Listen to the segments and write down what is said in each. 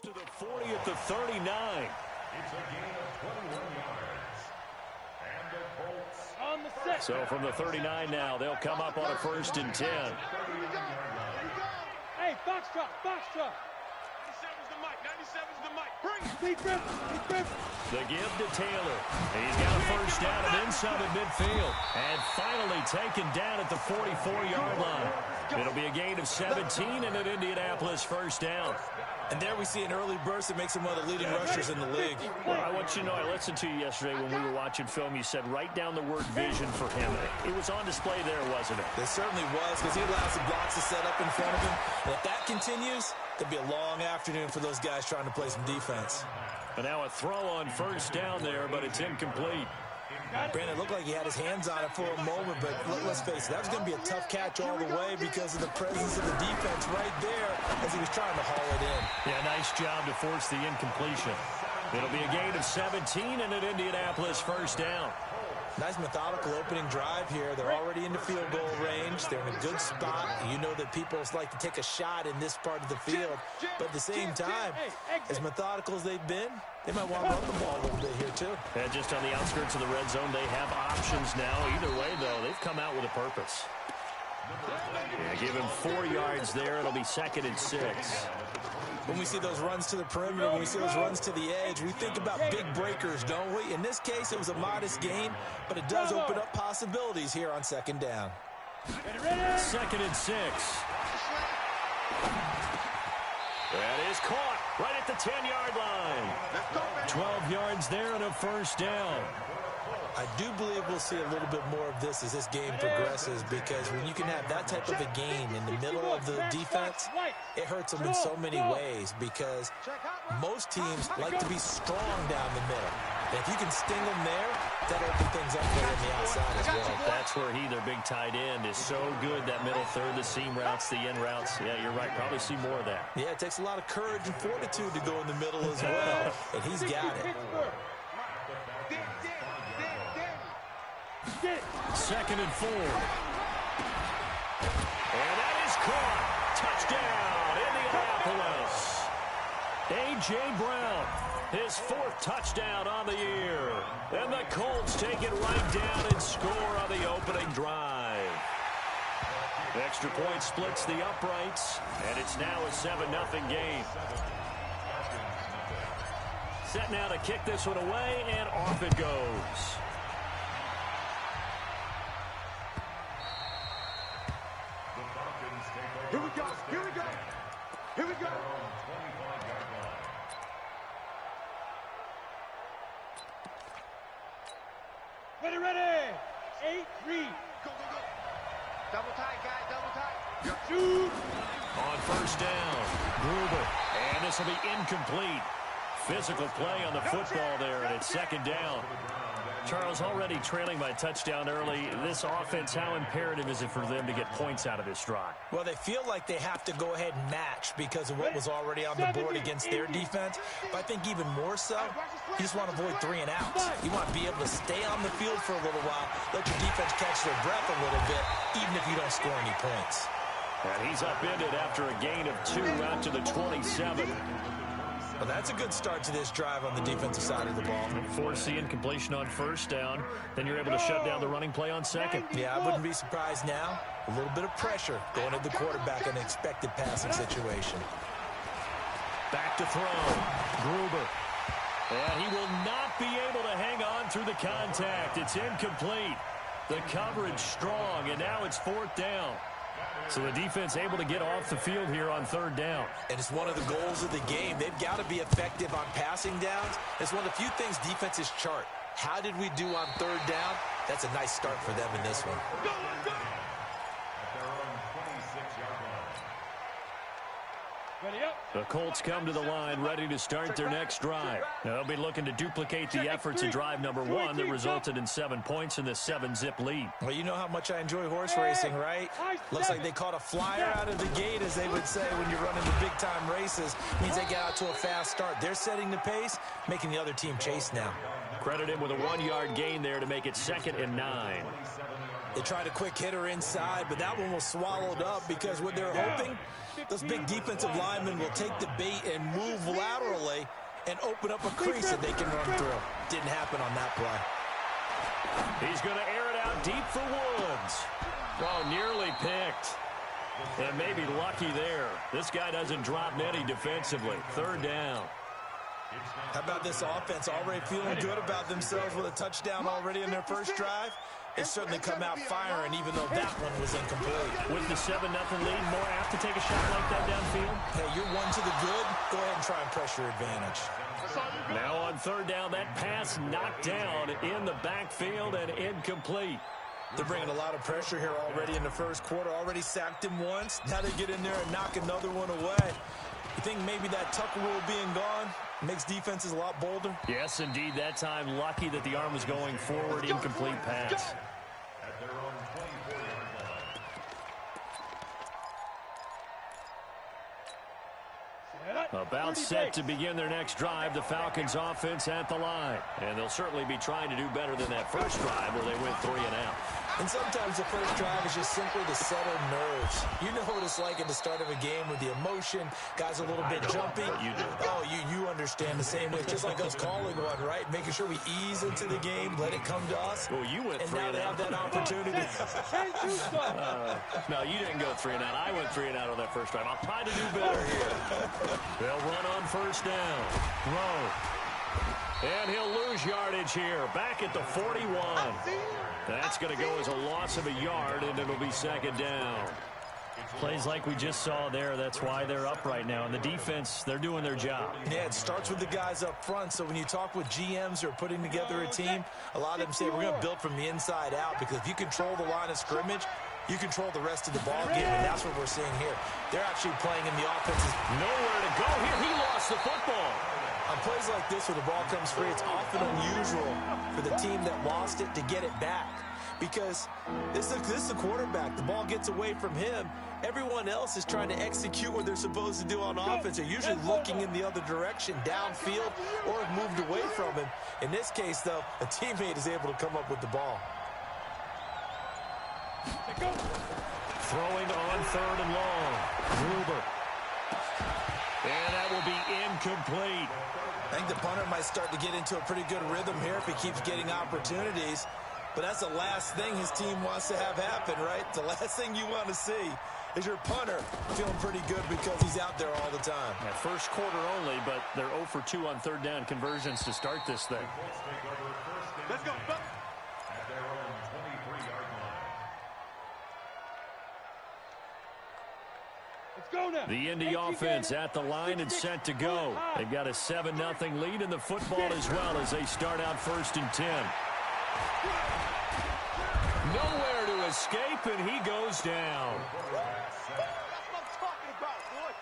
To the 40 at the 39. It's a gain of 21 yards. And the Colts on the set. So from the 39 now, they'll come up on a 1st and 10. Hey, box truck, box truck. 97's the mic, 97's the mic. Bring it. Deep Griffin. The give to Taylor. He's got a 1st down and then some at midfield. And finally taken down at the 44-yard line. It'll be a gain of 17 and an Indianapolis 1st down. And there we see an early burst that makes him one of the leading rushers in the league. Well, I want you to know, I listened to you yesterday when we were watching film. You said write down the word vision for him. It was on display there, wasn't it? It certainly was, because he allows the blocks to set up in front of him. And if that continues, it'll be a long afternoon for those guys trying to play some defense. And now a throw on 1st down there, but it's incomplete. Brandon, it looked like he had his hands on it for a moment, but let's face it, that was going to be a tough catch all the way because of the presence of the defense right there as he was trying to haul it in. Yeah, nice job to force the incompletion. It'll be a gain of 17 and an Indianapolis 1st down. Nice methodical opening drive here. They're already in the field goal range. They're in a good spot. You know that people like to take a shot in this part of the field. But at the same time, as methodical as they've been, they might want to run the ball a little bit here too. And just on the outskirts of the red zone, they have options now. Either way, though, they've come out with a purpose. Yeah, give him 4 yards there. It'll be 2nd and 6. When we see those runs to the perimeter, when we see those runs to the edge, we think about big breakers, don't we? In this case, it was a modest gain, but it does open up possibilities here on 2nd down. 2nd and 6. That is caught right at the 10-yard line. 12 yards there and a 1st down. I do believe we'll see a little bit more of this as this game progresses, because when you can have that type of a gain in the middle of the defense, it hurts them in so many ways, because most teams like to be strong down the middle. And if you can sting them there, that opens things up there on the outside as well. That's where their big tight end, is so good, that middle third, the seam routes, the in routes. Yeah, you're right. Probably see more of that. Yeah, it takes a lot of courage and fortitude to go in the middle as well, and he's got it. 2nd and 4. And that is caught. Touchdown, Indianapolis. A.J. Brown, his 4th touchdown on the year. And the Colts take it right down and score on the opening drive. The extra point splits the uprights, and it's now a 7-0 game. Set now to kick this one away, and off it goes. Here we go, here we go, here we go. Ready. 8-3. Go. Double tight, guys, double tight. Shoot. On 1st down, Gruber. And this will be incomplete. Physical play on the football there, and it's 2nd down. Charles, already trailing by touchdown early. This offense, how imperative is it for them to get points out of this drive? Well, they feel like they have to go ahead and match because of what was already on the board against their defense. But I think even more so, you just want to avoid 3 and outs. You want to be able to stay on the field for a little while, let your defense catch their breath a little bit, even if you don't score any points. And he's upended after a gain of 2 out to the 27. Well, that's a good start to this drive on the defensive side of the ball. Force the incompletion on 1st down. Then you're able to shut down the running play on 2nd. Yeah, I wouldn't be surprised now. A little bit of pressure going to the quarterback in an expected passing situation. Back to throw. Gruber. And he will not be able to hang on through the contact. It's incomplete. The coverage strong, and now it's 4th down. So the defense able to get off the field here on 3rd down. And it's one of the goals of the game. They've got to be effective on passing downs. It's one of the few things defenses chart. How did we do on 3rd down? That's a nice start for them in this one. at their own 26-yard line. Ready up. The Colts come to the line ready to start their next drive. Now, they'll be looking to duplicate the efforts in drive number 1 that resulted in 7 points in this 7-zip lead. Well, you know how much I enjoy horse racing, right? Looks like they caught a flyer out of the gate, as they would say when you're running the big-time races. Means they get out to a fast start. They're setting the pace, making the other team chase now. Credit him with a 1-yard gain there to make it 2nd and 9. They tried a quick hitter inside, but that one was swallowed up because what they're hoping, those big defensive linemen will take the bait and move laterally and open up a crease that they can run through. Didn't happen on that play. He's going to air it out deep for Woods. Oh, nearly picked. And maybe lucky there. This guy doesn't drop many defensively. Third down. How about this offense already feeling good about themselves with a touchdown already in their first drive? They certainly come out firing, even though that one was incomplete. With the 7-0 lead, more apt to take a shot like that downfield? Hey, you're one to the good. Go ahead and try and press your advantage. Now on third down, that pass knocked down in the backfield and incomplete. They're bringing a lot of pressure here already in the first quarter. Already sacked him once. Now they get in there and knock another one away. You think maybe that Tucker rule being gone makes defenses a lot bolder? Yes, indeed. That time, lucky that the arm was going forward. Incomplete pass. At their own 24-yard line. About set to begin their next drive, the Falcons offense at the line. And they'll certainly be trying to do better than that first drive where they went 3 and out. And sometimes the first drive is just simply to settle nerves. You know what it's like at the start of a game with the emotion. Guys a little bit jumpy. You do. Oh, you understand the same way. Just like us calling one, right? Making sure we ease into the game, let it come to us. Well, you went and 3 now and they out. have that opportunity. No, you didn't go 3 and out. I went 3 and out on that first drive. I'll try to do better here. They'll run on first down. Throw. And he'll lose yardage here. Back at the 41. That's going to go as a loss of a yard, and it'll be second down. Plays like we just saw there. That's why they're up right now. And the defense, they're doing their job. Yeah, it starts with the guys up front. So when you talk with GMs who are putting together a team, a lot of them say we're going to build from the inside out, because if you control the line of scrimmage, you control the rest of the ball game, and that's what we're seeing here. They're actually playing in the offenses. Nowhere to go here. He lost the football. On plays like this where the ball comes free, it's often unusual for the team that lost it to get it back, because this is the quarterback. The ball gets away from him. Everyone else is trying to execute what they're supposed to do on offense. They're usually looking in the other direction, downfield, or have moved away from him. In this case, though, a teammate is able to come up with the ball. Throwing on third and long. Gruber. And that will be incomplete. I think the punter might start to get into a pretty good rhythm here if he keeps getting opportunities. But that's the last thing his team wants to have happen, right? The last thing you want to see is your punter feeling pretty good because he's out there all the time. At first quarter only, but they're 0 for 2 on third down conversions to start this thing. Let's go. At their own 23-yard line. Let's go now. The Indy offense at the line and set to go. They've got a 7-0 lead in the football as well as they start out 1st and 10. Nowhere to escape, and he goes down. That's what I'm talking about, boy.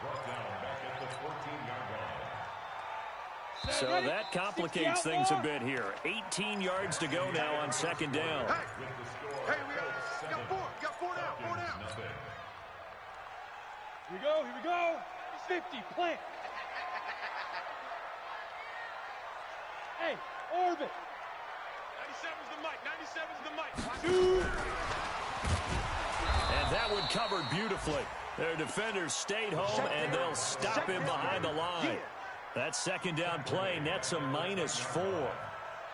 Brought down back at the 14-yard line. So that complicates things a bit here. 18 yards to go now on 2nd down. Hey, we got 4. Got 4 now. 4 now. Here we go. 50, plant. Hey, orbit. 97's the mic. 97's the mic. And that one covered beautifully. Their defenders stayed home, and they'll stop him behind the line. That 2nd down play nets a -4.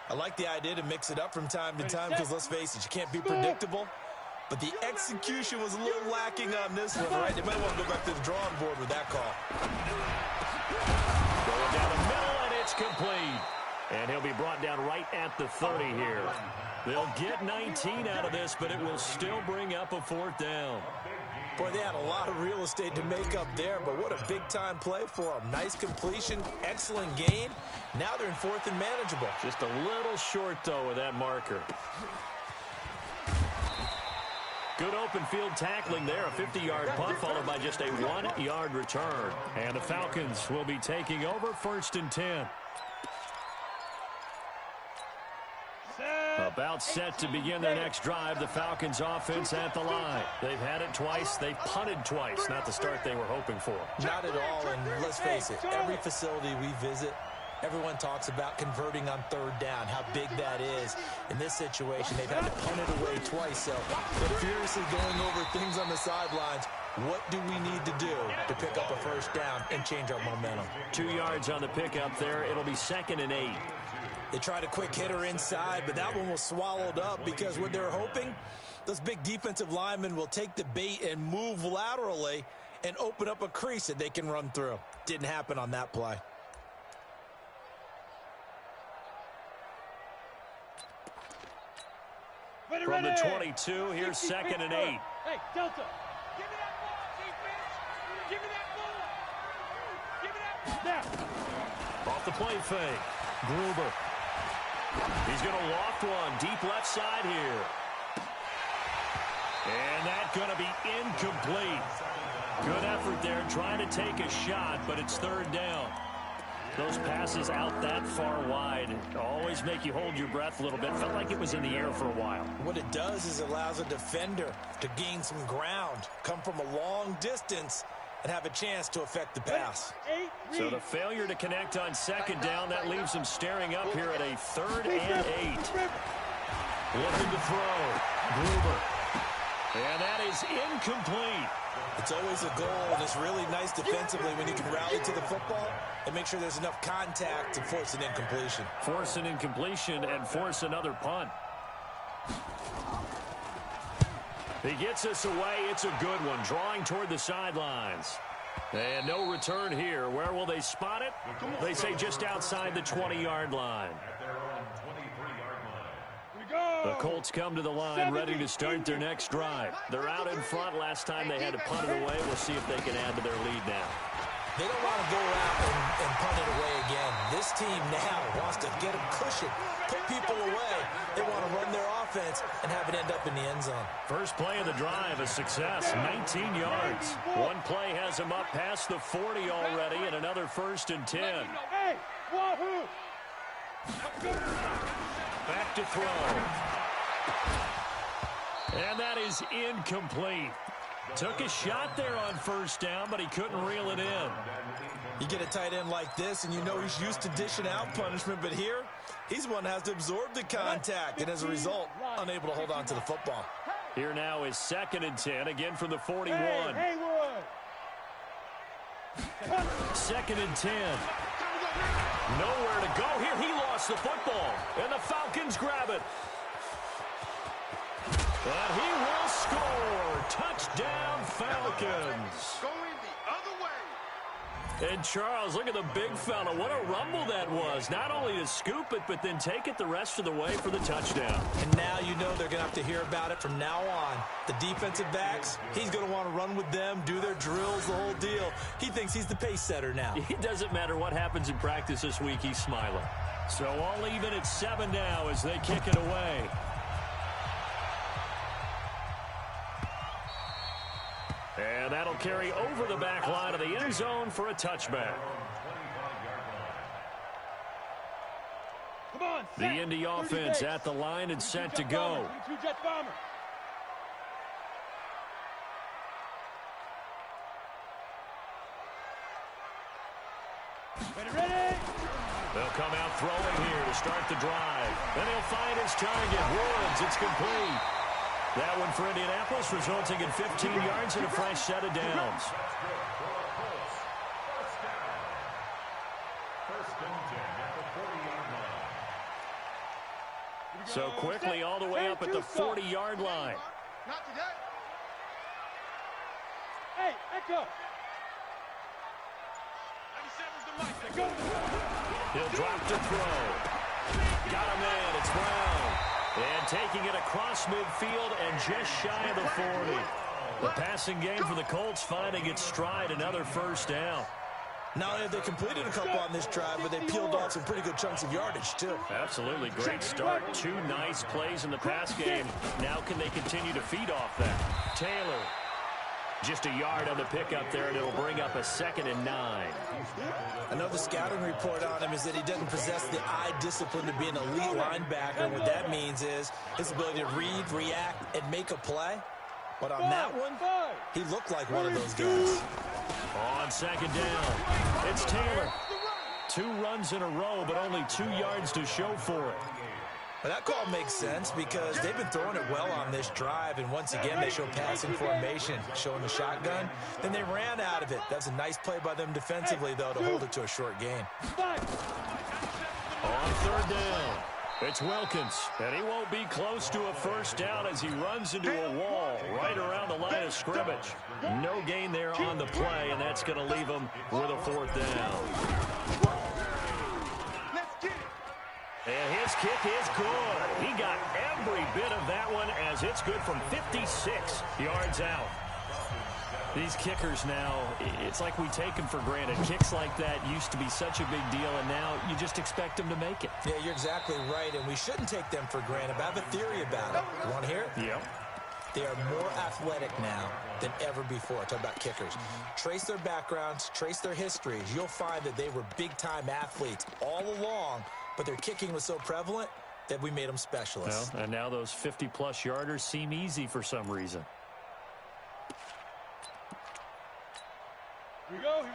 I like the idea to mix it up from time to time because, let's face it, you can't be predictable. But the execution was a little lacking on this one, right? They might want to go back to the drawing board with that call. Going down the middle, and it's complete. And he'll be brought down right at the 30 here. They'll get 19 out of this, but it will still bring up a 4th down. Boy, they had a lot of real estate to make up there, but what a big-time play for them. Nice completion, excellent gain. Now they're in 4th and manageable. Just a little short, though, with that marker. Good open field tackling there. A 50-yard punt followed by just a 1-yard return. And the Falcons will be taking over 1st and 10. About set to begin their next drive. The Falcons offense at the line. They've had it twice. They've punted twice. Not the start they were hoping for. Not at all, and let's face it, every facility we visit, Everyone talks about converting on third down, how big that is. In this situation, they've had to punt it away twice, so they're furiously going over things on the sidelines. What do we need to do to pick up a first down and change our momentum? 2 yards on the pickup there. It'll be 2nd and 8. They tried a quick hitter inside, but that one was swallowed up because what they're hoping, those big defensive linemen will take the bait and move laterally and open up a crease that they can run through. Didn't happen on that play. From the 22, here's 2nd and 8. Hey, Delta. Give me that ball, defense. Give me that ball. Give me that ball. Now. Off the play fake. Gruber. He's going to loft one. Deep left side here. And that's going to be incomplete. Good effort there trying to take a shot, but it's 3rd down. Those passes out that far wide always make you hold your breath a little bit. Felt like it was in the air for a while. What it does is it allows a defender to gain some ground, come from a long distance, and have a chance to affect the pass. So the failure to connect on 2nd down, that leaves them staring up here at a 3rd and 8. Looking to throw. Gruber. And that is incomplete. It's always a goal, and it's really nice defensively when you can rally to the football and make sure there's enough contact to force an incompletion. Force an incompletion and force another punt. He gets us away. It's a good one, drawing toward the sidelines. And no return here. Where will they spot it? They say just outside the 20-yard line. The Colts come to the line ready to start their next drive. They're out in front. Last time they had to punt it away. We'll see if they can add to their lead now. They don't want to go out and punt it away again. This team now wants to get a cushion, put people away. They want to run their offense and have it end up in the end zone. First play of the drive, a success, 19 yards. One play has them up past the 40 already, and another 1st and 10. Hey, wahoo! Back to throw. And that is incomplete. Took a shot there on 1st down, but he couldn't reel it in. You get a tight end like this, and you know he's used to dishing out punishment, but here, he's one that has to absorb the contact, and as a result, unable to hold on to the football. Here now is 2nd and 10, again from the 41. Hey, Haywood. 2nd and 10. Nowhere to go here. He lost the football, and the Falcons grab it. And he will score. Touchdown, Falcons. Going the other way. And Charles, look at the big fella. What a rumble that was. Not only to scoop it, but then take it the rest of the way for the touchdown. And now you know they're going to have to hear about it from now on. The defensive backs, he's going to want to run with them, do their drills, the whole deal. He thinks he's the pace setter now. It doesn't matter what happens in practice this week. He's smiling. So all even at 7 now as they kick it away. And that'll carry over the back line of the end zone for a touchback. Come on, The Indy offense at the line and set to go. Ready? They'll come out throwing here to start the drive. Then he'll find his target. Woods, it's complete. That one for Indianapolis, resulting in 15 yards and a fresh set of downs. So quickly all the way up at the 40-yard line. Not today. Hey, Echo. 97's the mic. Go. He'll drop to throw. Got him in. It's Brown. And taking it across midfield and just shy of the 40. The passing game for the Colts finding its stride, another first down. Not only have they completed a couple on this drive, but they peeled off some pretty good chunks of yardage, too. Absolutely. Great start. 2 nice plays in the pass game. Now can they continue to feed off that? Taylor. Just a yard on the pickup there, and it'll bring up a 2nd and 9. Another scouting report on him is that he doesn't possess the eye discipline to be an elite linebacker. And what that means is his ability to read, react, and make a play. But on that one, he looked like one of those guys. On 2nd down, it's Taylor. 2 runs in a row, but only 2 yards to show for it. Well, that call makes sense because they've been throwing it well on this drive, and once again they show passing formation, showing the shotgun. Then they ran out of it. That's a nice play by them defensively, though, to hold it to a short gain. On 3rd down, it's Wilkins, and he won't be close to a first down as he runs into a wall right around the line of scrimmage. No gain there on the play, and that's going to leave him with a 4th down. And his kick is good. He got every bit of that one as it's good from 56 yards out. These kickers now, it's like we take them for granted. Kicks like that used to be such a big deal, and now you just expect them to make it. Yeah, you're exactly right, and we shouldn't take them for granted. But I have a theory about it. You want to hear it? Yep. They are more athletic now than ever before. Talk about kickers. Trace their backgrounds, trace their histories. You'll find that they were big-time athletes all along, but their kicking was so prevalent that we made them specialists. Well, and now those 50-plus yarders seem easy for some reason.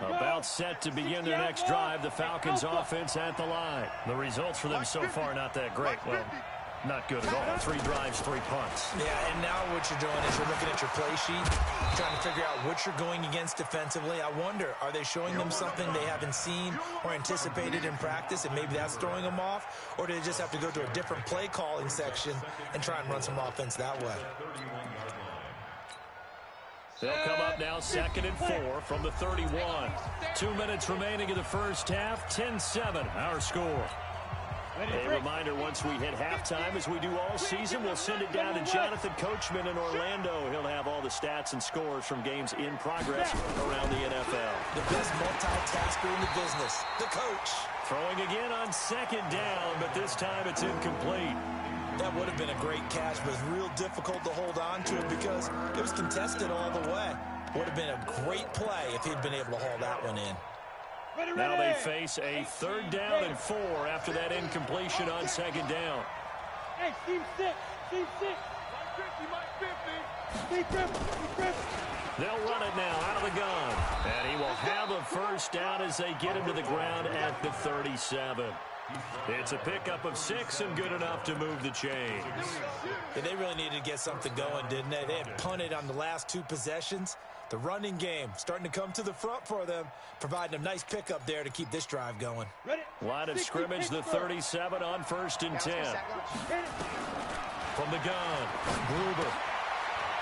About set to begin their next drive, the Falcons offense at the line. The results for them so far not that great. Well, not good at all. 3 drives, 3 punts. Yeah, and now what you're doing is you're looking at your play sheet, trying to figure out what you're going against defensively. I wonder, are they showing them something they haven't seen or anticipated in practice, and maybe that's throwing them off? Or do they just have to go to a different play calling section and try and run some offense that way? They'll come up now 2nd and 4 from the 31. 2 minutes remaining in the first half. 10-7, our score. A reminder, once we hit halftime, as we do all season, we'll send it down to Jonathan Coachman in Orlando. He'll have all the stats and scores from games in progress around the NFL. The best multitasker in the business, the coach. Throwing again on 2nd down, but this time it's incomplete. That would have been a great catch, but it was real difficult to hold on to it because it was contested all the way. Would have been a great play if he'd been able to haul that one in. Now they face a 3rd down and 4 after that incompletion on 2nd down. Hey, team 6, team 6. Mike 50, Mike 50. They'll run it now out of the gun. And he will have a first down as they get him to the ground at the 37. It's a pickup of 6 and good enough to move the chains. Yeah, they really needed to get something going, didn't they? They had punted on the last 2 possessions. The running game starting to come to the front for them, providing a nice pickup there to keep this drive going. Line of scrimmage, the 37 on 1st and 10. From the gun, Gruber.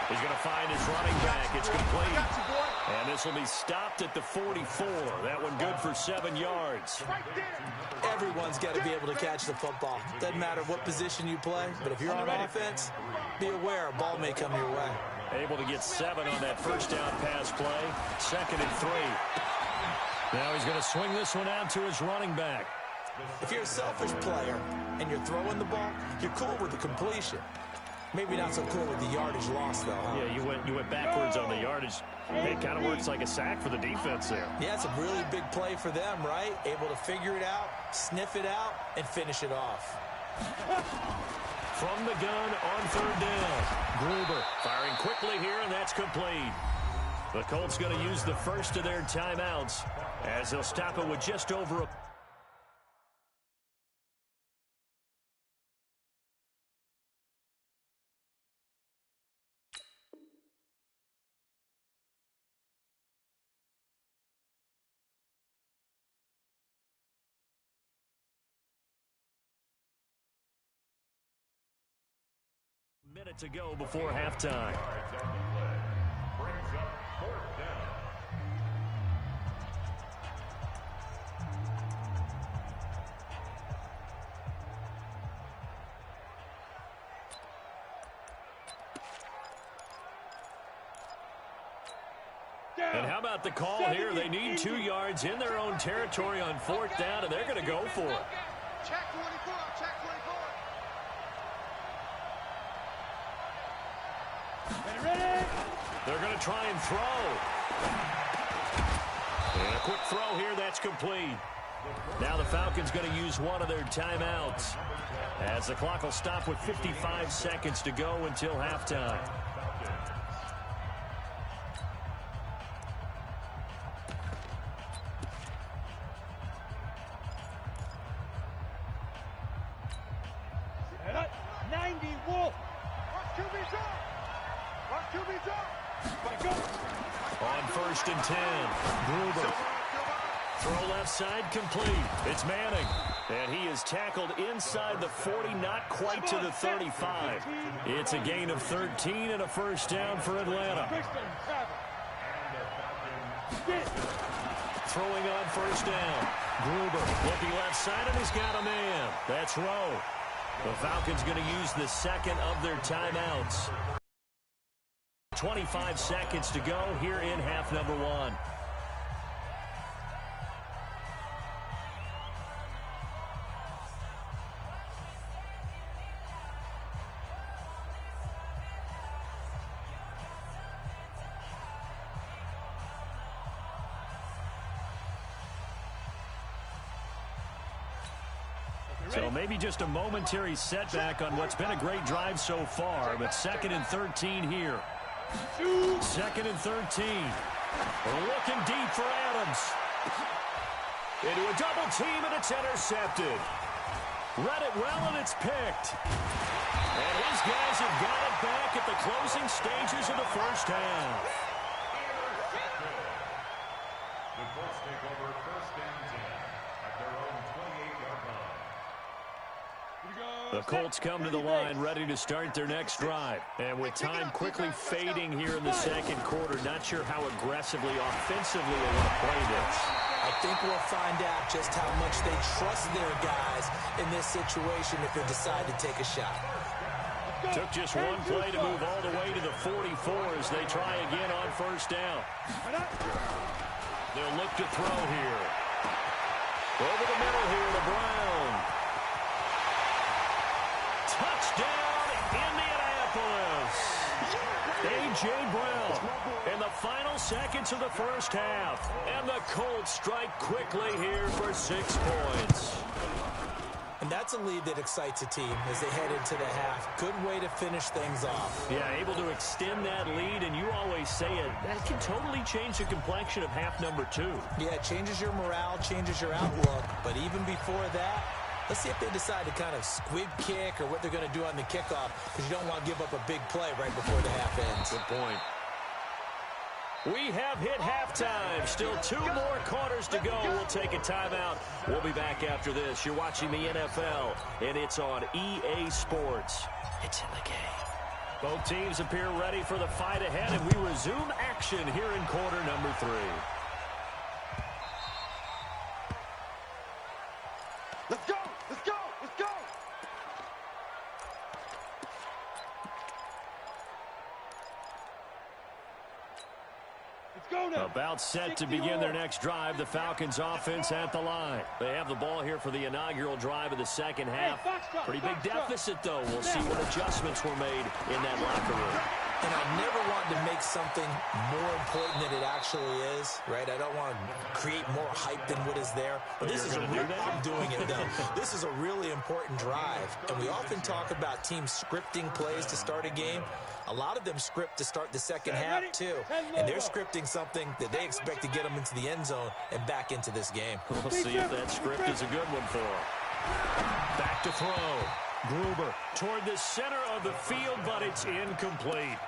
He's going to find his running back. It's complete. And this will be stopped at the 44. That one good for 7 yards. Everyone's got to be able to catch the football. Doesn't matter what position you play, but if you're on offense, be aware a ball may come your way. Able to get 7 on that first down pass play. 2nd and 3. Now he's going to swing this one out to his running back. If you're a selfish player and you're throwing the ball, you're cool with the completion. Maybe not so cool with the yardage loss, though, huh? Yeah, you went backwards on the yardage. It kind of works like a sack for the defense there. Yeah, it's a really big play for them, right? Able to figure it out, sniff it out, and finish it off. From the gun on 3rd down. Gruber firing quickly here, and that's complete. The Colts going to use the first of their timeouts as they'll stop it with just over a... minute to go before halftime. And how about the call here? They need 2 yards in their own territory on 4th down, and they're going to go for it. Check 24, check 24. Ready? They're going to try and throw. And a quick throw here, that's complete. Now the Falcons going to use one of their timeouts as the clock will stop with 55 seconds to go until halftime. ball. Watch QB's up. Watch QB's up. On 1st and 10, Gruber. Throw left side complete. It's Manning. And he is tackled inside the 40, not quite to the 35. It's a gain of 13 and a first down for Atlanta. Throwing on 1st down. Gruber looking left side, and he's got a man. That's Rowe. The Falcons going to use the second of their timeouts. 25 seconds to go here in half number 1. So maybe just a momentary setback on what's been a great drive so far, but 2nd and 13 here. 2nd and 13. Looking deep for Adams. Into a double team, and it's intercepted. Read it well, and it's picked. And his guys have got it back at the closing stages of the first half. The Colts take over 1st and 10 at their own 28-yard line. The Colts come to the line ready to start their next drive. And with time quickly fading here in the second quarter, not sure how aggressively, offensively they want to play this. I think we'll find out just how much they trust their guys in this situation if they decide to take a shot. Took just one play to move all the way to the 44 as they try again on 1st down. They'll look to throw here. Over the middle here to Brown. Touchdown, Indianapolis. A.J. Brown in the final seconds of the first half. And the Colts strike quickly here for 6 points. And that's a lead that excites a team as they head into the half. Good way to finish things off. Yeah, able to extend that lead, and you always say it, that can totally change the complexion of half number 2. Yeah, it changes your morale, changes your outlook. But even before that, let's see if they decide to kind of squib kick or what they're going to do on the kickoff, because you don't want to give up a big play right before the half ends. Good point. We have hit halftime. Still 2 more quarters to go. We'll take a timeout. We'll be back after this. You're watching the NFL, and it's on EA Sports. It's in the game. Both teams appear ready for the fight ahead, and we resume action here in quarter number 3. Let's go! Let's go! Let's go! About set to begin their next drive. The Falcons offense at the line. They have the ball here for the inaugural drive of the second half. Pretty big deficit, though. We'll see what adjustments were made in that locker room. And I never want to make something more important than it actually is, right? I don't want to create more hype than what is there. But this is I'm doing it, though. This is a really important drive. And we often talk about teams scripting plays to start a game. A lot of them script to start the second half, too. And they're scripting something that they expect to get them into the end zone and back into this game. We'll see if that script is a good one for them. Back to throw. Gruber toward the center of the field, but it's incomplete.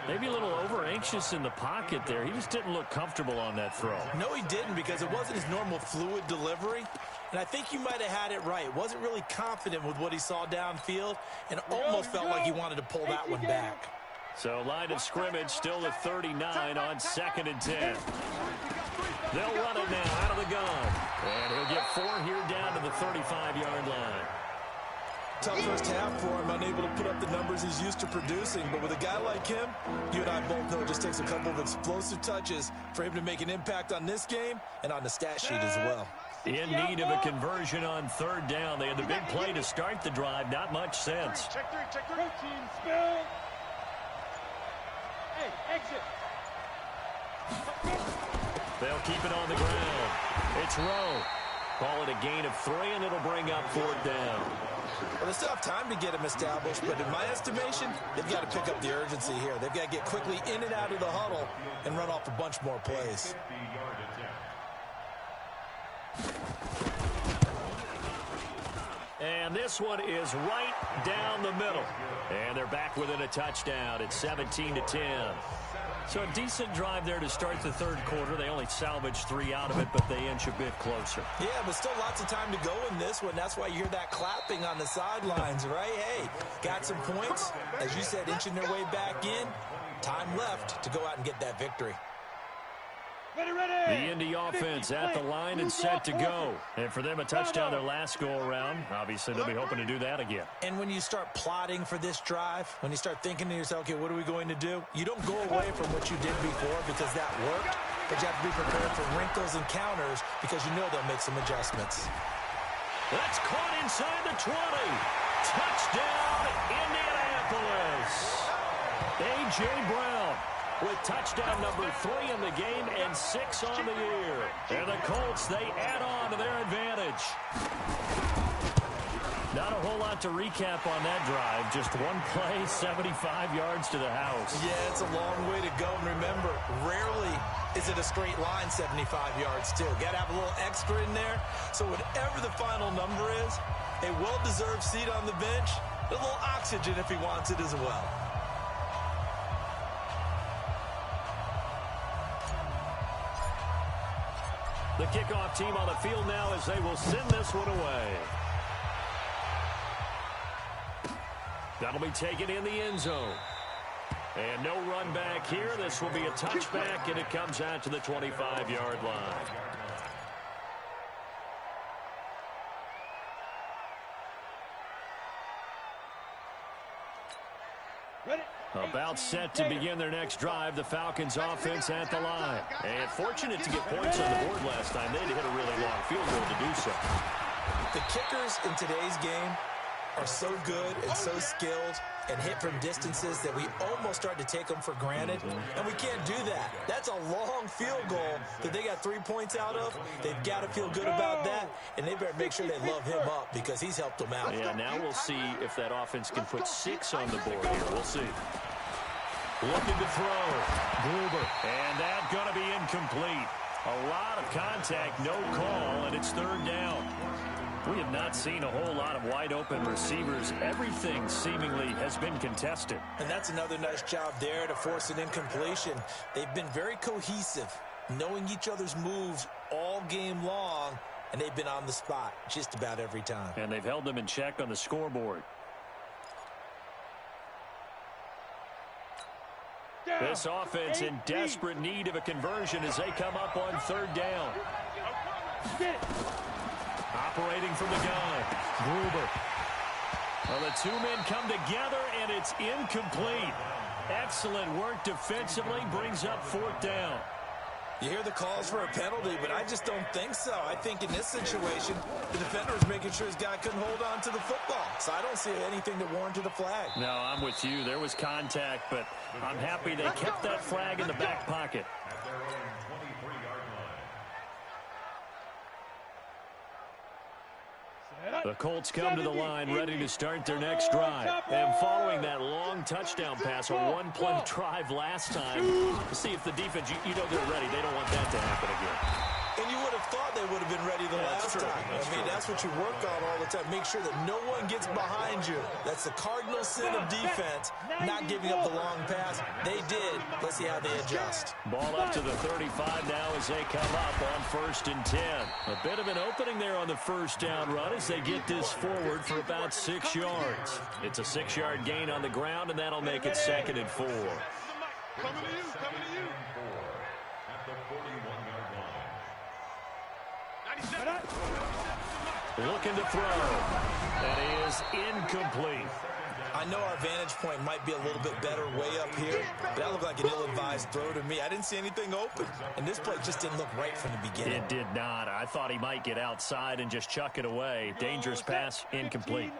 Maybe a little over-anxious in the pocket there. He just didn't look comfortable on that throw. No, he didn't, because it wasn't his normal fluid delivery. And I think you might have had it right. Wasn't really confident with what he saw downfield and almost felt like he wanted to pull that one back. So line of scrimmage still at 39 on 2nd and 10. They'll run it now out of the gun. And he'll get 4 here down to the 35-yard line. Tough first half for him, unable to put up the numbers he's used to producing. But with a guy like him, you and I both know it just takes a couple of explosive touches for him to make an impact on this game and on the stat sheet as well. In need of a conversion on 3rd down. They had the big play to start the drive. Not much sense. Check 3, check 3. Team spill. Hey, exit. They'll keep it on the ground. It's Rowe. Call it a gain of 3, and it'll bring up 4th down. Well, they still have time to get him established, but in my estimation, they've got to pick up the urgency here. They've got to get quickly in and out of the huddle and run off a bunch more plays. And this one is right down the middle. And they're back within a touchdown. It's 17-10. So a decent drive there to start the third quarter. They only salvaged 3 out of it, but they inch a bit closer. Yeah, but still lots of time to go in this one. That's why you hear that clapping on the sidelines, right? Hey, got some points. As you said, inching their way back in. Time left to go out and get that victory. The Indy offense at the line and set to go. And for them, a touchdown their last go-around. Obviously, they'll be hoping to do that again. And when you start plotting for this drive, when you start thinking to yourself, okay, what are we going to do? You don't go away from what you did before because that worked, but you have to be prepared for wrinkles and counters because you know they'll make some adjustments. That's caught inside the 20. Touchdown, Indianapolis. A.J. Brown with touchdown number 3 in the game and 6 on the year. And the Colts, they add on to their advantage. Not a whole lot to recap on that drive. Just one play, 75 yards to the house. Yeah, it's a long way to go. And remember, rarely is it a straight line 75 yards, too. Got to have a little extra in there. So whatever the final number is, a well-deserved seat on the bench, a little oxygen if he wants it as well. The kickoff team on the field now as they will send this one away. That'll be taken in the end zone. And no run back here. This will be a touchback, and it comes out to the 25-yard line. About set to begin their next drive, the Falcons offense at the line. And fortunate to get points on the board last time. They had to hit a really long field goal to do so. The kickers in today's game are so good and so skilled and hit from distances that we almost start to take them for granted, and we can't do that. That's a long field goal that they got 3 points out of. They've got to feel good about that, and they better make sure they love him up because he's helped them out. Yeah, now we'll see if that offense can put 6 on the board here. We'll see. Looking to throw. Gruber. And that's going to be incomplete. A lot of contact, no call, and it's third down. We have not seen a whole lot of wide-open receivers. Everything seemingly has been contested. And that's another nice job there to force an incompletion. They've been very cohesive, knowing each other's moves all game long, and they've been on the spot just about every time. And they've held them in check on the scoreboard. This offense in desperate need of a conversion as they come up on third down. Operating from the gun, Gruber. Well, the 2 men come together, and it's incomplete. Excellent work defensively, brings up fourth down. You hear the calls for a penalty, but I just don't think so. I think in this situation, the defender was making sure his guy couldn't hold on to the football. So I don't see anything that warranted a flag. No, I'm with you. There was contact, but I'm happy they kept that flag in the back pocket. At their own 23-yard line. The Colts come to the line ready to start their next drive. And following that long touchdown pass, a one-play drive last time, see if the defense, you know they're ready. They don't want that to happen again. And you would have thought they would have been ready the last time. I mean, that's what you work on all the time. Make sure that no one gets behind you. That's the cardinal sin of defense, not giving up the long pass. They did. Let's see how they adjust. Ball up to the 35 now as they come up on 1st and 10. A bit of an opening there on the first down run as they get this forward for about 6 yards. It's a 6-yard gain on the ground, and that'll make it 2nd and 4. Coming to you, coming to you. At the 41-yard line. Looking to throw. That is incomplete. I know our vantage point might be a little bit better way up here, but that looked like an ill-advised throw to me. I didn't see anything open, and this play just didn't look right from the beginning. It did not. I thought he might get outside and just chuck it away. Dangerous pass, incomplete.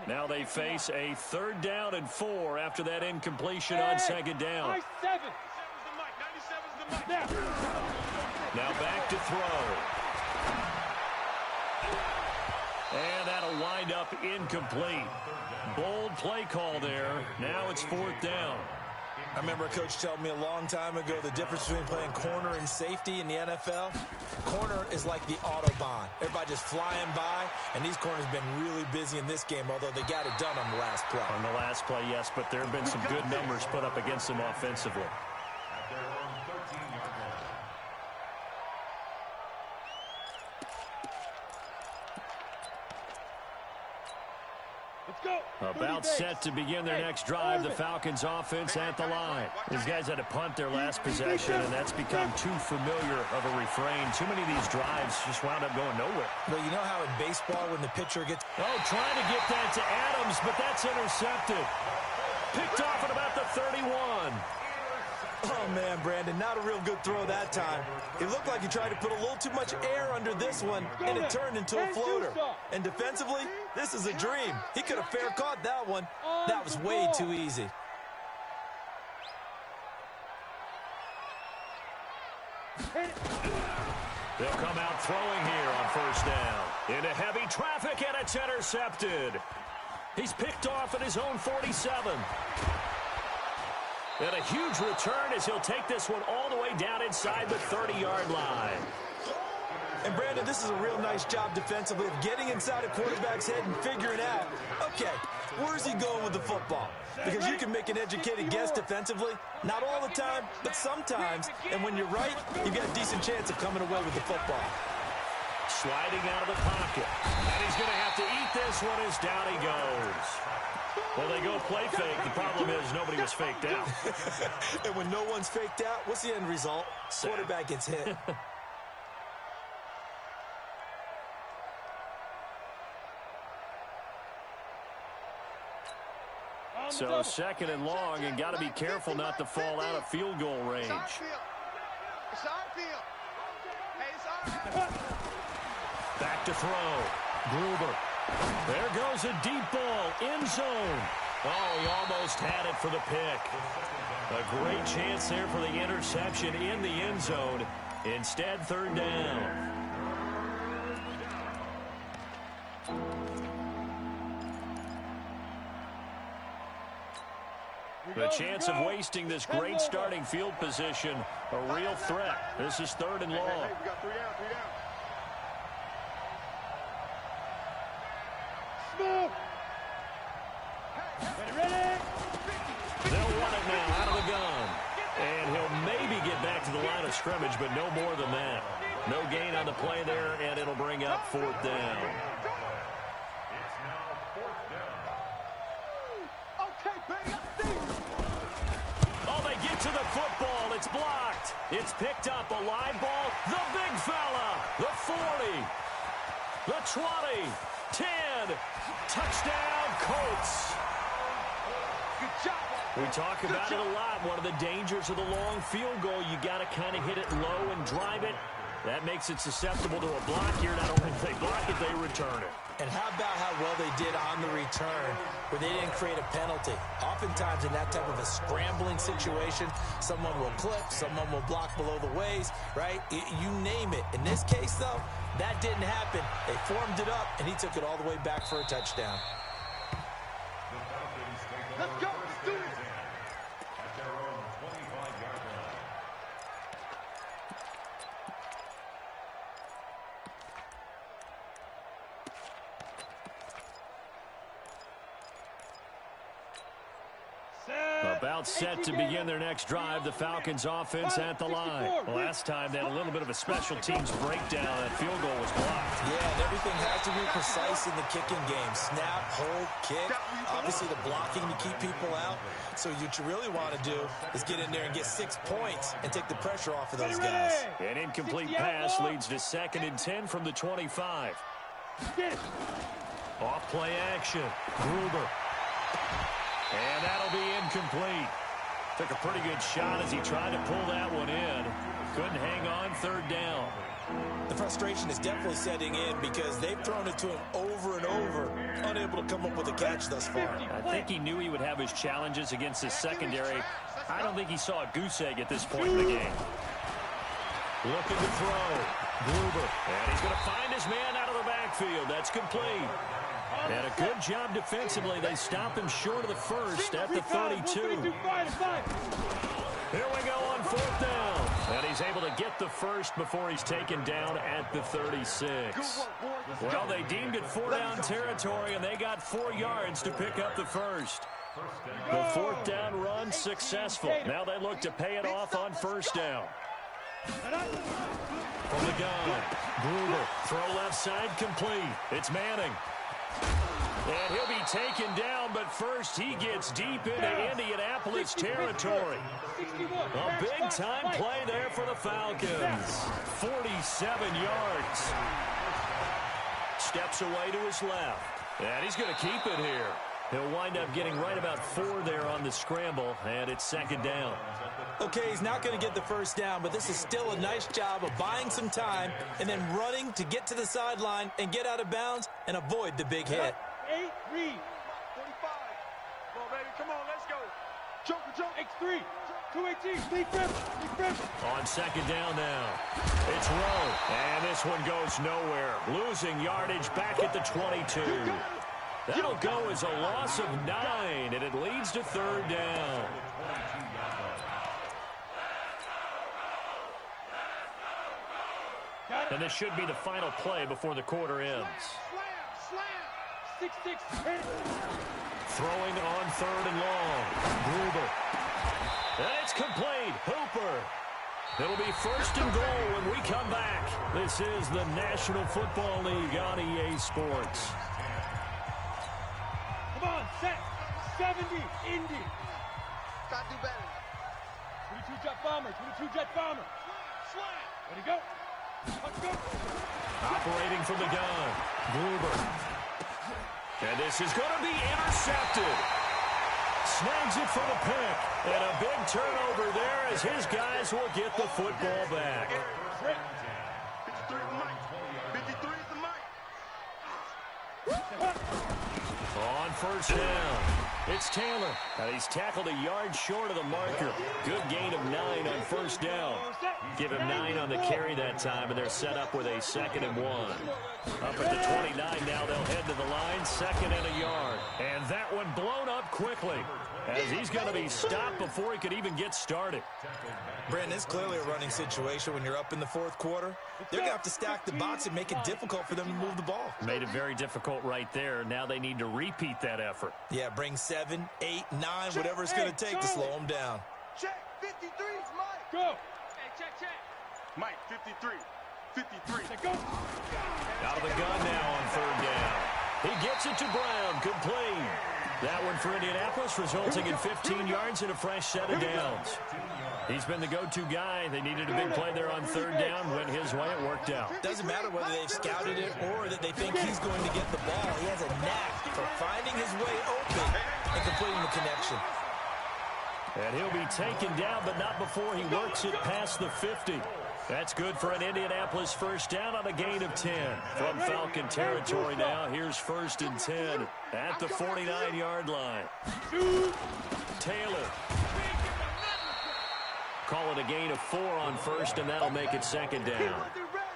Now they face a 3rd down and 4 after that incompletion on 2nd down. Now back to throw. And that'll wind up incomplete. Bold play call there. Now it's 4th down. I remember a coach telling me a long time ago the difference between playing corner and safety in the NFL. Corner is like the Autobahn. Everybody just flying by, and these corners have been really busy in this game, although they got it done on the last play. On the last play, yes, but there have been some good numbers put up against them offensively. At their own 13-yard line. Let's go. About set to begin their next drive, the Falcons offense at the line. These guys had to punt their last possession, and that's become too familiar of a refrain. Too many of these drives just wound up going nowhere. Well, you know how in baseball when the pitcher gets... Oh, trying to get that to Adams, but that's intercepted. Picked off at about the 31. Oh, man, Brandon, not a real good throw that time. It looked like he tried to put a little too much air under this one, and it turned into a floater. And defensively, this is a dream. He could have fair caught that one. That was way too easy. They'll come out throwing here on first down. Into heavy traffic, and it's intercepted. He's picked off at his own 47. And a huge return as he'll take this one all the way down inside the 30-yard line. And, Brandon, this is a real nice job defensively of getting inside a quarterback's head and figuring out, okay, where's he going with the football? Because you can make an educated guess defensively, not all the time, but sometimes. And when you're right, you've got a decent chance of coming away with the football. Sliding out of the pocket. And he's going to have to eat this one as down he goes. Well, they go play fake. The problem is nobody was faked out. And when no one's faked out, what's the end result? Quarterback gets hit. So second and long, and got to be careful not to fall out of field goal range. It's our field. Hey, it's our field. Back to throw. Gruber. There goes a deep ball. End zone. Oh, he almost had it for the pick. A great chance there for the interception in the end zone. Instead, third down. The chance of wasting this great starting field position, a real threat. This is third and long. Hey, we got 3 down, 3 down. Smooth. Ready? They'll run it now out of the gun. And he'll maybe get back to the line of scrimmage, but no more than that. No gain on the play there, and it'll bring up fourth down. It's now 4th down. Okay, baby. Oh, they get to the football. It's blocked. It's picked up. A live ball. The big fella. The 40. The 20. 10. Touchdown, Colts. Good job. We talk about it a lot. One of the dangers of the long field goal, you got to kind of hit it low and drive it. That makes it susceptible to a block here. Not only do they block it, they return it. And how about how well they did on the return where they didn't create a penalty? Oftentimes in that type of a scrambling situation, someone will clip, someone will block below the waist, right? You name it. In this case, though, that didn't happen. They formed it up, and he took it all the way back for a touchdown. The Falcons take over Let's go. first Do and it. 10 at their own 25-yard line. About set to begin their next drive, the Falcons offense at the line. Last time they had a little bit of a special teams breakdown. That field goal was blocked. Yeah, and everything has to be precise in the kicking game. Snap, hold, kick. Obviously the blocking to keep people out. So what you really want to do is get in there and get 6 points and take the pressure off of those guys. An incomplete pass leads to 2nd and 10 from the 25. Off play action. Gruber. And that'll be incomplete. Took a pretty good shot as he tried to pull that one in. Couldn't hang on, third down. The frustration is definitely setting in because they've thrown it to him over and over, unable to come up with a catch thus far. I think he knew he would have his challenges against his secondary. I don't think he saw a goose egg at this point in the game. Looking to throw. Gruber. And he's going to find his man out of the backfield. That's complete. And a good job defensively. They stop him short of the first at the 32. Here we go on 4th down. And he's able to get the first before he's taken down at the 36. Well, they deemed it 4-down territory, and they got 4 yards to pick up the first. The 4th down run successful. Now they look to pay it off on 1st down. From the gun, Gruber, throw left side complete. It's Manning. And he'll be taken down, but first he gets deep into Indianapolis territory. A big-time play there for the Falcons. 47 yards. Steps away to his left. And he's going to keep it here. He'll wind up getting right about 4 there on the scramble, and it's 2nd down. Okay, he's not going to get the 1st down, but this is still a nice job of buying some time and then running to get to the sideline and get out of bounds and avoid the big hit. 8, read. 45. Come on, baby. Come on, let's go. Joker. X3. 218. Lead front. On 2nd down now. It's Rowe. And this one goes nowhere. Losing yardage back at the 22. That'll go as a loss of 9, and it leads to 3rd down. And this should be the final play before the quarter ends. Slam. 6-6. Throwing on 3rd and long. Gruber. And it's complete. Hooper. It'll be 1st and goal when we come back. This is the National Football League on EA Sports. Come on, set. 70. Indy. Gotta do better. 22 jet bomber. 22 jet bomber. Slam. Ready to go. Let's go. Operating from the gun. Gruber. And this is going to be intercepted. Snags it for the pick. And a big turnover there as his guys will get the football back. 53 is the mic. 53 is the mic. On 1st down, it's Taylor. And he's tackled a yard short of the marker. Good gain of 9 on 1st down. Give him 9 on the carry that time, and they're set up with a 2nd and 1. Up at the 29 now, they'll head to the line, 2nd and a yard. And that one blown up quickly as he's going to be stopped before he could even get started. Brandon, it's clearly a running situation when you're up in the 4th quarter. They're going to have to stack the box and make it difficult for them to move the ball. Made it very difficult right there. Now they need to repeat that effort. Yeah, bring 7, 8, 9, whatever it's going to take to slow them down. Check. 53 is Mike. Go. Hey, check. Mike, 53. 53. Go. Out of the gun now on 3rd down. He gets it to Brown, complete. That one for Indianapolis, resulting in 15 yards and a fresh set of downs. He's been the go-to guy. They needed a big play there on 3rd down. Went his way. It worked out. Doesn't matter whether they've scouted it or that they think he's going to get the ball. He has a knack for finding his way open and completing the connection. And he'll be taken down, but not before he works it past the 50. That's good for an Indianapolis 1st down on a gain of 10. From Falcon territory now, here's 1st and 10 at the 49-yard line. Taylor. Call it a gain of 4 on 1st, and that'll make it 2nd down.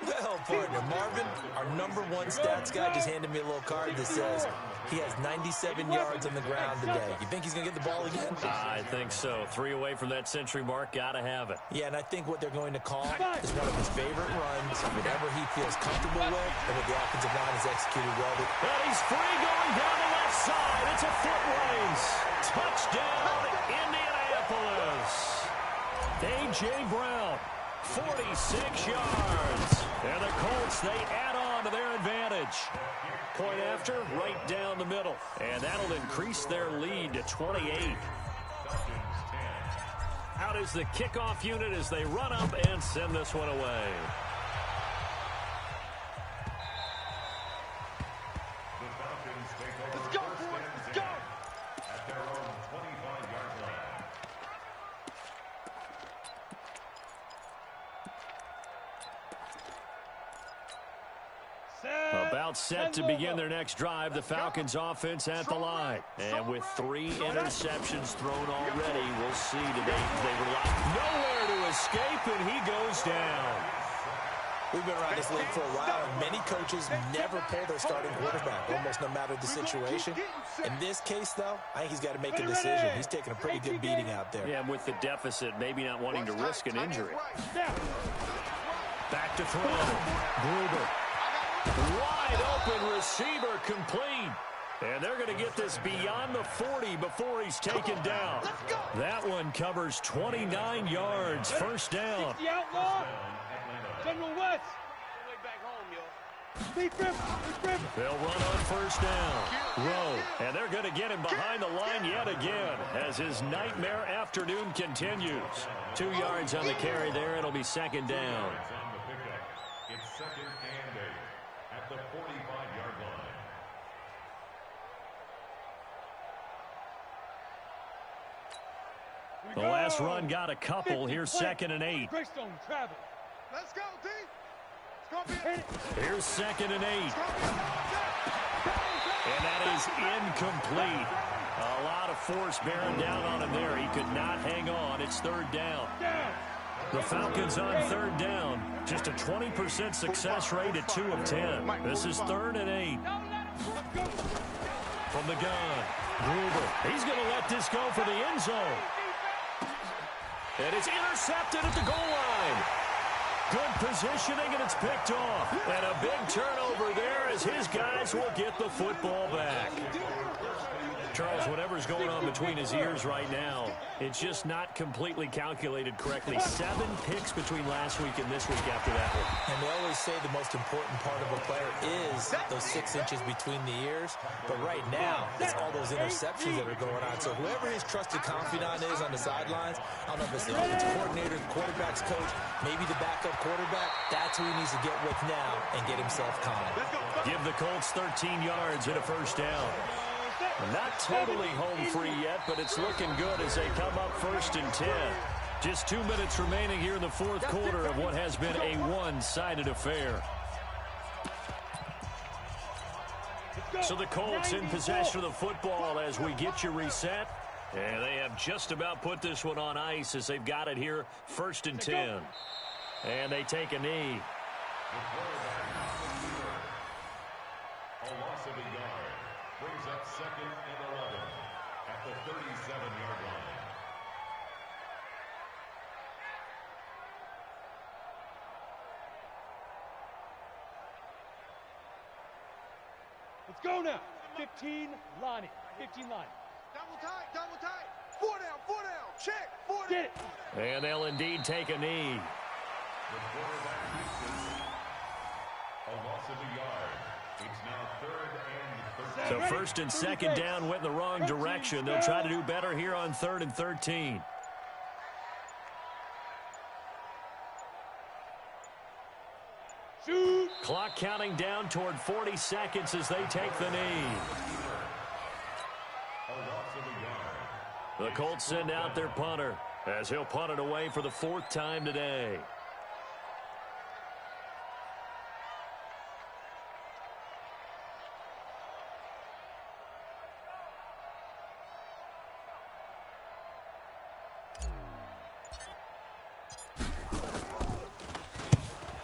Well, partner, Marvin, our #1 stats guy, just handed me a little card that says he has 97 yards on the ground today. You think he's going to get the ball again? I think so. 3 away from that century mark. Got to have it. Yeah, and I think what they're going to call is one of his favorite runs, whatever he feels comfortable with, and what the offensive line has executed well. And he's free going down the left side. It's a foot race. Touchdown, Indianapolis. A.J. Brown, 46 yards. And the Colts, they add on to their advantage. Point after, right down the middle. And that'll increase their lead to 28. Out is the kickoff unit as they run up and send this one away. Let's go, boys. Let's go. At their own 25-yard line. About set to begin their next drive, the Falcons offense at the line. And with 3 interceptions thrown already, we'll see today if they rely nowhere to escape, and he goes down. We've been around this league for a while, and many coaches never pull their starting quarterback, almost no matter the situation. In this case, though, I think he's got to make a decision. He's taking a pretty good beating out there. Yeah, with the deficit, maybe not wanting to risk an injury. Back to throw. Gruber. Wide open receiver complete. And they're going to get this beyond the 40 before he's taken down. That one covers 29 yards. First down. The outlaw. General West. Way back home, yo. They'll run on first down. Rowe. And they're going to get him behind the line yet again as his nightmare afternoon continues. 2 yards on the carry there. It'll be second down. It's second and 8 at the 45-yard line. The last run got a couple. Here's second and 8. Greystone travel. Let's go, D. It's going to be Here's second and 8. And that is incomplete. A lot of force bearing down on him there. He could not hang on. It's third down. The Falcons on third down. Just a 20% success rate at 2 of 10. This is third and 8. From the gun, Gruber. He's going to let this go for the end zone. And it's intercepted at the goal line. Good positioning, and it's picked off. And a big turnover there as his guys will get the football back. Charles, whatever's going on between his ears right now, it's just not completely calculated correctly. 7 picks between last week and this week after that one. And they always say the most important part of a player is those 6 inches between the ears. But right now, it's all those interceptions that are going on. So whoever his trusted confidant is on the sidelines, I don't know if it's the offensive coordinator, the quarterback's coach, maybe the backup quarterback, that's who he needs to get with now and get himself calm. Give the Colts 13 yards and a first down. Not totally home free yet, but it's looking good as they come up first and 10. Just 2 minutes remaining here in the fourth quarter of what has been a one-sided affair. So the Colts in possession of the football as we get you reset. And they have just about put this one on ice as they've got it here first and 10. And they take a knee. A loss of a yard brings up second and 11 at the 37-yard line. Let's go now. 15 Lonnie. 15 Lonnie. double tight, double tight. 4 down, check, 4 down. Get it. And they'll indeed take a knee. The quarterback keeps it. A loss of a yard. It's now third and 13. So first and second down went in the wrong direction. They'll try to do better here on third and 13. Shoot. Clock counting down toward 40 seconds as they take the knee. A loss of a yard. The Colts send out their punter as he'll punt it away for the 4th time today.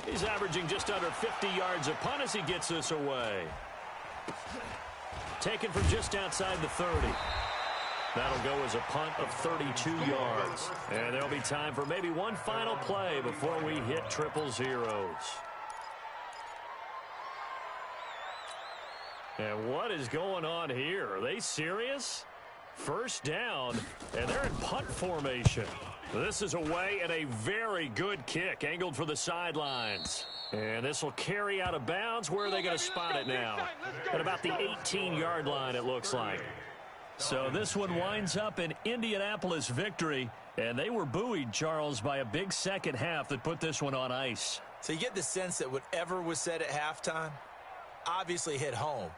He's averaging just under 50 yards a punt as he gets this away. Taken from just outside the 30. That'll go as a punt of 32 yards. And there'll be time for maybe one final play before we hit triple zeros. And what is going on here? Are they serious? First down, and they're in punt formation. This is away and a very good kick angled for the sidelines. And this will carry out of bounds. Where are they going to spot it now? At about the 18-yard line, it looks like. So this one winds up an Indianapolis victory, and they were buoyed, Charles, by a big second half that put this one on ice. So you get the sense that whatever was said at halftime obviously hit home.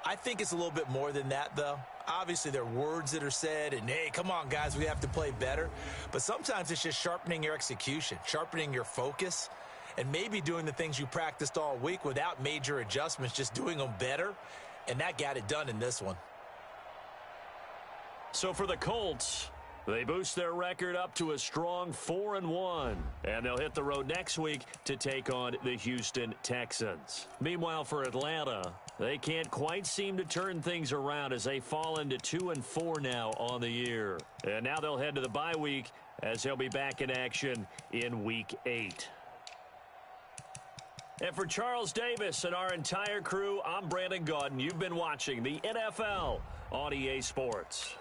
I think it's a little bit more than that, though. Obviously, there are words that are said, and, hey, come on, guys, we have to play better. But sometimes it's just sharpening your execution, sharpening your focus, and maybe doing the things you practiced all week without major adjustments, just doing them better. And that got it done in this one. So for the Colts, They boost their record up to a strong 4-1, and they'll hit the road next week to take on the Houston Texans. Meanwhile, for Atlanta, they can't quite seem to turn things around as they fall into 2-4 now on the year. And now they'll head to the bye week as they'll be back in action in Week 8. And for Charles Davis and our entire crew, I'm Brandon Gaudin. You've been watching the NFL on EA Sports.